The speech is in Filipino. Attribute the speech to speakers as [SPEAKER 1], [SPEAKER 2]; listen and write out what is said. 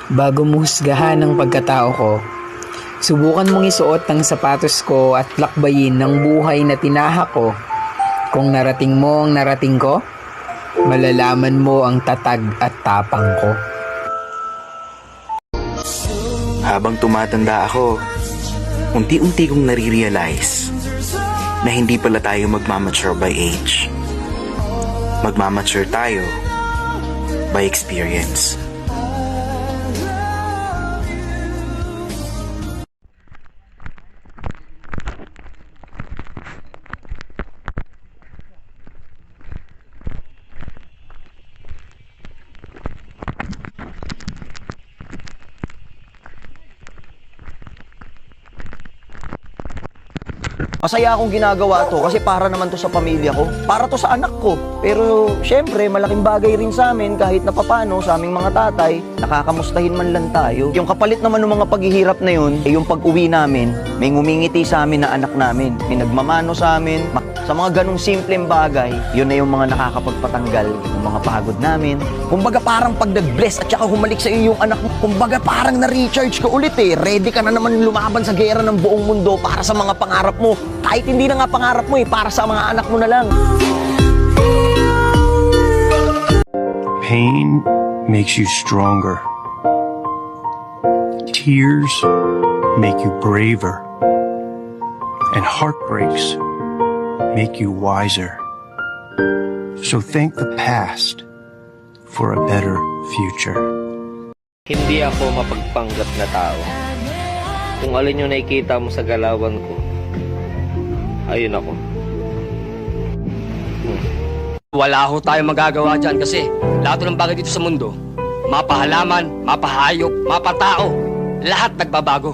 [SPEAKER 1] Bago mo husgahan ang pagkatao ko, subukan mong isuot ang sapatos ko at lakbayin ng buhay na tinahak ko. Kung narating mo ang narating ko, malalaman mo ang tatag at tapang ko.
[SPEAKER 2] Habang tumatanda ako, unti-unti kong nare-realize na hindi pala tayo magmamature by age. Magmamature tayo by experience.
[SPEAKER 3] Masaya akong ginagawa to kasi para naman to sa pamilya ko. Para to sa anak ko. Pero syempre, malaking bagay rin sa amin kahit na papano sa aming mga tatay, nakakamustahin man lang tayo. Yung kapalit naman ng mga paghihirap na yun, yung pag-uwi namin, may ngumingiti sa amin na anak namin. May nagmamano sa amin. Sa mga ganong simpleng bagay, yun na yung mga nakakapagpatanggal ng mga pagod namin. Kumbaga parang pag nag-bless at saka humalik sa iyo yung anak mo, kumbaga parang na-recharge ka ulit eh. Ready ka na naman lumaban sa gera ng buong mundo para sa mga pangarap mo. Kahit hindi na nga pangarap mo eh, para sa mga anak mo na lang.
[SPEAKER 4] Pain makes you stronger. Tears make you braver. And heartbreaks make you wiser. So thank the past for a better future.
[SPEAKER 5] Hindi ako mapagpanggap na tao. Kung alin yung nakikita mo sa galawan ko, ayun ako.
[SPEAKER 6] Wala ho tayong magagawa dyan kasi lahat ng bagay dito sa mundo, mapahalaman, mapahayop, mapatao, lahat nagbabago.